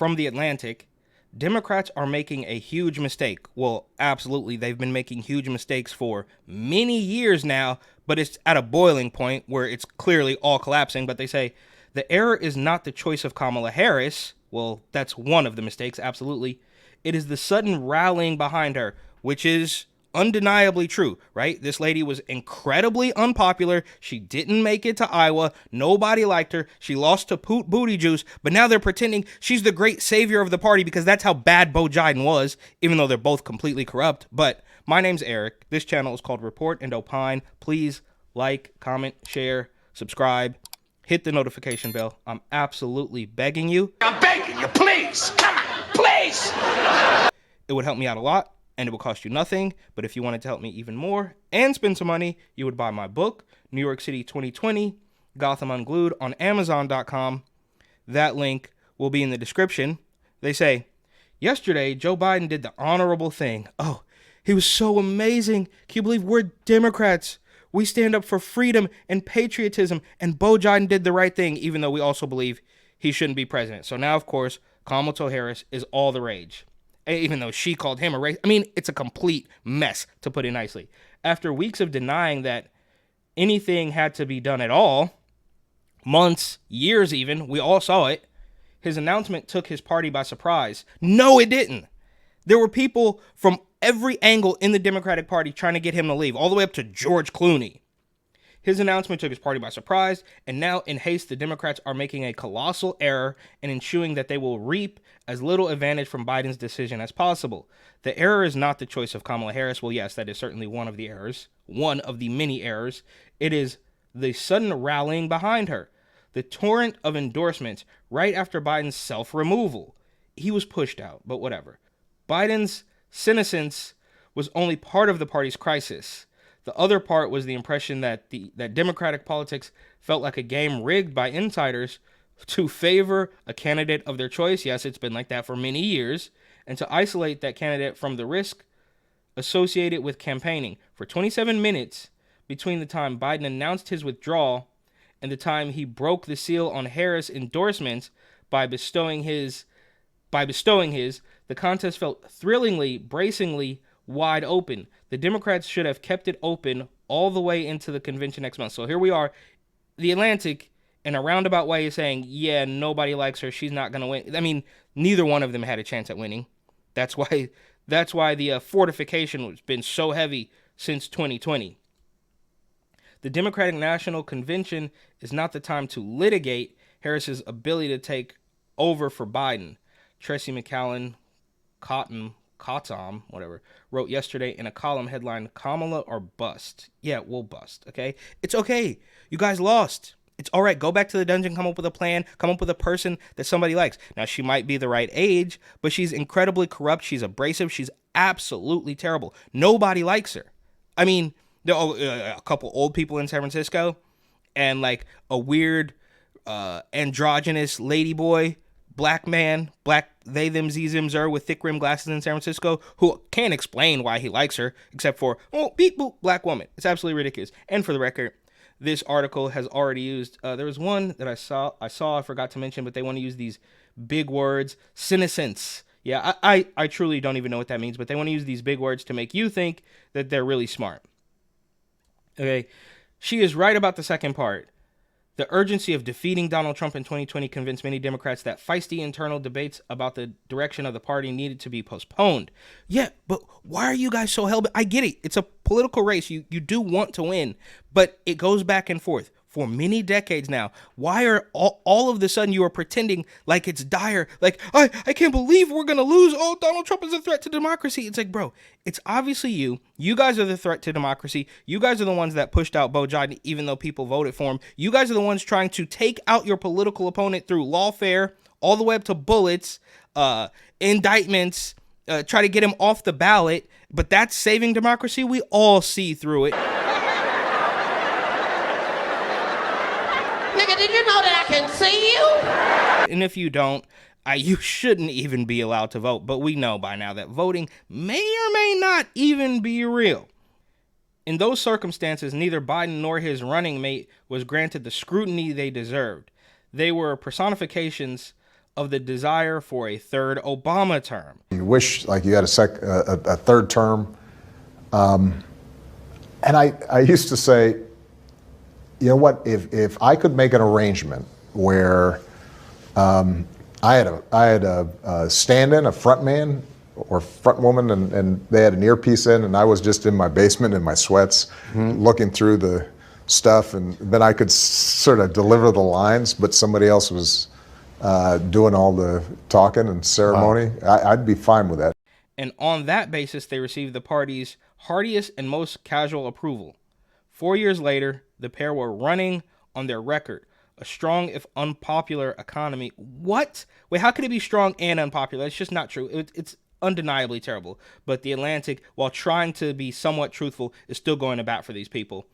from The Atlantic, Democrats are making a huge mistake. Well, absolutely. They've been making huge mistakes for many years now, but it's at a boiling point where it's clearly all collapsing. But they say the error is not the choice of Kamala Harris. Well, that's one of the mistakes, absolutely. It is the sudden rallying behind her, which is undeniably true, right? This lady was incredibly unpopular. She didn't make it to Iowa. Nobody liked her. She lost to Poot Booty Juice, but now they're pretending she's the great savior of the party because that's how bad Bo Biden was, even though they're both completely corrupt. But my name's Eric. This channel is called Report and Opine. Please like, comment, share, subscribe, hit the notification bell. I'm absolutely begging you. I'm begging you, please. Come on, please. It would help me out a lot. And it will cost you nothing, but if you wanted to help me even more and spend some money, you would buy my book, New York City 2020, Gotham Unglued, on Amazon.com. That link will be in the description. They say, yesterday, Joe Biden did the honorable thing. Oh, he was so amazing. Can you believe we're Democrats? We stand up for freedom and patriotism, and Bo Biden did the right thing, even though we also believe he shouldn't be president. So now, of course, Kamala Harris is all the rage. Even though she called him a racist. I mean, it's a complete mess, to put it nicely. After weeks of denying that anything had to be done at all, months, years even, we all saw it, his announcement took his party by surprise. No, it didn't. There were people from every angle in the Democratic Party trying to get him to leave, all the way up to George Clooney. His announcement took his party by surprise, and now in haste, the Democrats are making a colossal error in ensuring that they will reap as little advantage from Biden's decision as possible. The error is not the choice of Kamala Harris. Well, yes, that is certainly one of the errors, one of the many errors. It is the sudden rallying behind her, the torrent of endorsements right after Biden's self-removal. He was pushed out, but whatever. Biden's senescence was only part of the party's crisis. The other part was the impression that that Democratic politics felt like a game rigged by insiders to favor a candidate of their choice. Yes, it's been like that for many years. And to isolate that candidate from the risk associated with campaigning. For 27 minutes between the time Biden announced his withdrawal and the time he broke the seal on Harris endorsements by bestowing his, the contest felt thrillingly, bracingly wide open. The Democrats should have kept it open all the way into the convention next month. So here we are. The Atlantic, in a roundabout way, is saying, yeah, nobody likes her. She's not going to win. I mean, neither one of them had a chance at winning. That's why the fortification has been so heavy since 2020. The Democratic National Convention is not the time to litigate Harris's ability to take over for Biden. Tracy McCallum, Gotham, whatever, wrote yesterday in a column headlined, Kamala or Bust. Yeah, we'll bust, okay? It's okay. You guys lost. It's all right. Go back to the dungeon, come up with a plan, come up with a person that somebody likes. Now, she might be the right age, but she's incredibly corrupt. She's abrasive. She's absolutely terrible. Nobody likes her. I mean, there are a couple old people in San Francisco and like a weird androgynous ladyboy, black man, black they, them, z, zim, zer with thick rim glasses in San Francisco who can't explain why he likes her except for, oh, beep, boop, black woman. It's absolutely ridiculous. And for the record, this article has already used, there was one that I saw, I forgot to mention, but they want to use these big words, senescence. Yeah, I truly don't even know what that means, but they want to use these big words to make you think that they're really smart. Okay, she is right about the second part. The urgency of defeating Donald Trump in 2020 convinced many Democrats that feisty internal debates about the direction of the party needed to be postponed. Yeah, but why are you guys so hell-bent? I get it. It's a political race. You do want to win, but it goes back and forth for many decades now. Why are all of the sudden you are pretending like it's dire? Like, I can't believe we're going to lose. Oh, Donald Trump is a threat to democracy. It's like, bro, it's obviously you. You guys are the threat to democracy. You guys are the ones that pushed out Bo Biden, even though people voted for him. You guys are the ones trying to take out your political opponent through lawfare, all the way up to bullets, indictments, try to get him off the ballot. But that's saving democracy. We all see through it. Nigga, did you know that I can see you? And if you don't, you shouldn't even be allowed to vote. But we know by now that voting may or may not even be real. In those circumstances, neither Biden nor his running mate was granted the scrutiny they deserved. They were personifications of the desire for a third Obama term. You wish like you had a third term. And I used to say, you know what, if I could make an arrangement where I had a stand-in, a front man or front woman, and they had an earpiece in, and I was just in my basement in my sweats looking through the stuff, and then I could sort of deliver the lines, but somebody else was doing all the talking and ceremony. Wow. I'd be fine with that. And on that basis, they received the party's heartiest and most casual approval. 4 years later, the pair were running on their record, a strong if unpopular economy. What? Wait, how could it be strong and unpopular? It's just not true. It's undeniably terrible. But the Atlantic, while trying to be somewhat truthful, is still going to bat for these people.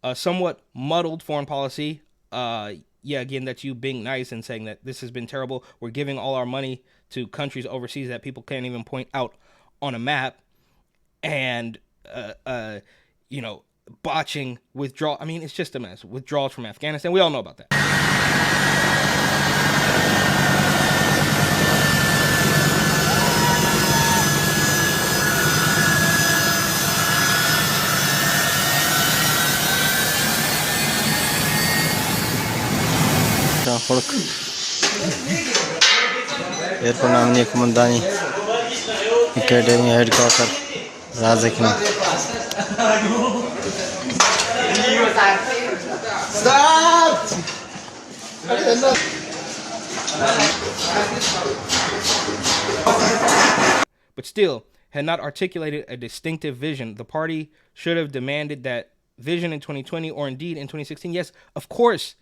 A somewhat muddled foreign policy. Again, that's you being nice and saying that this has been terrible. We're giving all our money to countries overseas that people can't even point out on a map. And, botching withdrawal. I mean, it's just a mess. Withdrawals from Afghanistan. We all know about that. Airport नामनी कमंदानी academy headquarter राजक में But still, had not articulated a distinctive vision. The party should have demanded that vision in 2020 or indeed in 2016. Yes, of course,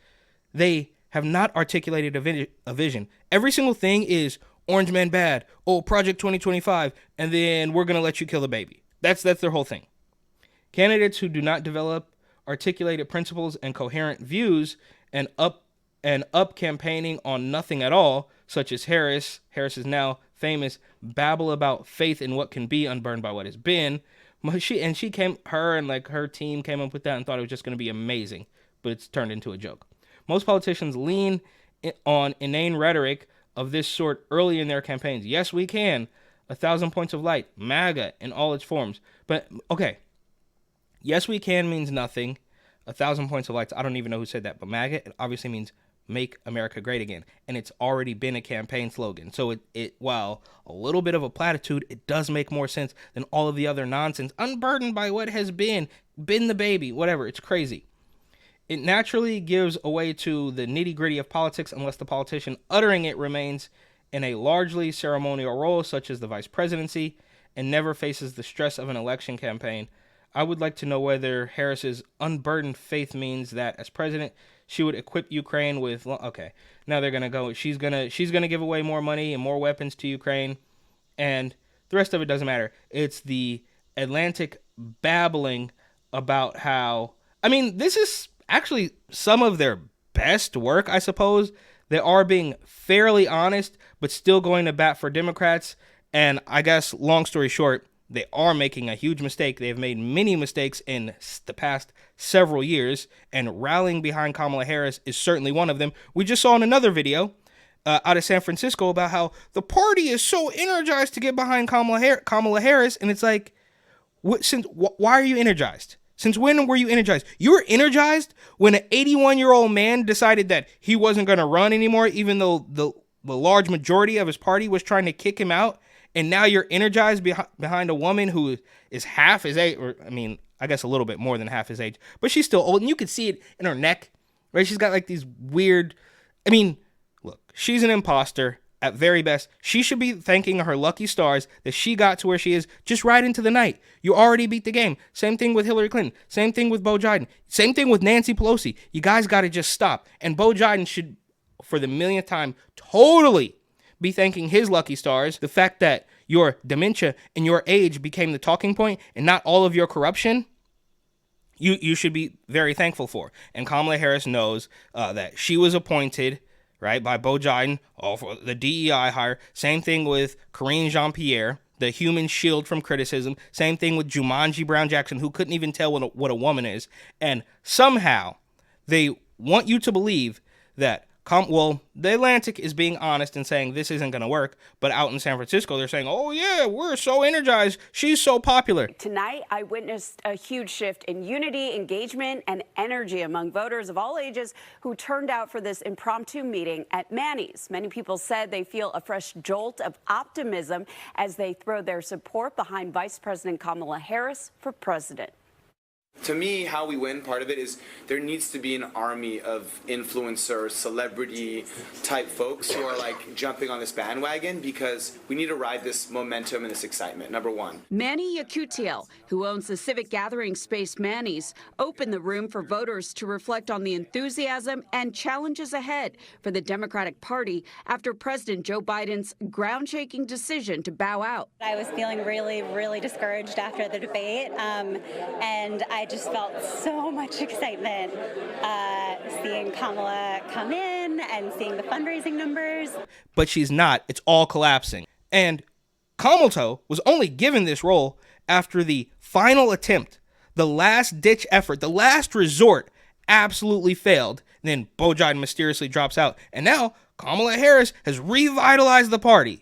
they have not articulated a vision. Every single thing is Orange Man bad, Project 2025, and then we're going to let you kill a baby. That's their whole thing. Candidates who do not develop articulated principles and coherent views and up campaigning on nothing at all, such as Harris is now famous, babble about faith in what can be unburned by what has been. Her team came up with that and thought it was just going to be amazing, but it's turned into a joke. Most politicians lean on inane rhetoric of this sort early in their campaigns. Yes, we can. 1,000 points of light. MAGA in all its forms. But, okay. Yes, we can means nothing. 1,000 points of light. I don't even know who said that. But MAGA, it obviously means make America great again. And it's already been a campaign slogan. So it while a little bit of a platitude, it does make more sense than all of the other nonsense. Unburdened by what has been the baby, whatever. It's crazy. It naturally gives away to the nitty-gritty of politics unless the politician uttering it remains in a largely ceremonial role, such as the vice presidency, and never faces the stress of an election campaign. I would like to know whether Harris's unburdened faith means that as president, she would equip Ukraine with... Okay, now they're going to go... She's gonna give away more money and more weapons to Ukraine, and the rest of it doesn't matter. It's the Atlantic babbling about how... I mean, this is... actually some of their best work, I suppose. They are being fairly honest, but still going to bat for Democrats. And I guess, long story short, they are making a huge mistake. They have made many mistakes in the past several years, and rallying behind Kamala Harris is certainly one of them. We just saw in another video out of San Francisco about how the party is so energized to get behind Kamala Harris, and it's like, why are you energized? Since when were you energized? You were energized when an 81-year-old man decided that he wasn't going to run anymore, even though the large majority of his party was trying to kick him out. And now you're energized behind a woman who is half his age, or I mean, I guess a little bit more than half his age, but she's still old, and you can see it in her neck, right? She's got like these weird, I mean, look, she's an imposter at very best. She should be thanking her lucky stars that she got to where she is just right into the night. You already beat the game. Same thing with Hillary Clinton. Same thing with Beau Biden. Same thing with Nancy Pelosi. You guys got to just stop. And Beau Biden should, for the millionth time, totally be thanking his lucky stars. The fact that your dementia and your age became the talking point and not all of your corruption, you should be very thankful for. And Kamala Harris knows that she was appointed, right, by Beau Biden, all for the DEI hire. Same thing with Karine Jean-Pierre, the human shield from criticism. Same thing with Jumanji Brown Jackson, who couldn't even tell what a woman is. And somehow they want you to believe that The Atlantic is being honest and saying this isn't going to work, but out in San Francisco, they're saying, oh yeah, we're so energized. She's so popular. Tonight, I witnessed a huge shift in unity, engagement, and energy among voters of all ages who turned out for this impromptu meeting at Manny's. Many people said they feel a fresh jolt of optimism as they throw their support behind Vice President Kamala Harris for president. To me, how we win, part of it is there needs to be an army of influencer, celebrity type folks who are like jumping on this bandwagon because we need to ride this momentum and this excitement, number one. Manny Yakutiel, who owns the civic gathering space Manny's, opened the room for voters to reflect on the enthusiasm and challenges ahead for the Democratic Party after President Joe Biden's ground-shaking decision to bow out. I was feeling really discouraged after the debate, and I just felt so much excitement seeing Kamala come in and seeing the fundraising numbers. But she's not. It's all collapsing. And Kamala was only given this role after the final attempt, the last-ditch effort, the last resort absolutely failed. And then Beau Biden mysteriously drops out. And now Kamala Harris has revitalized the party.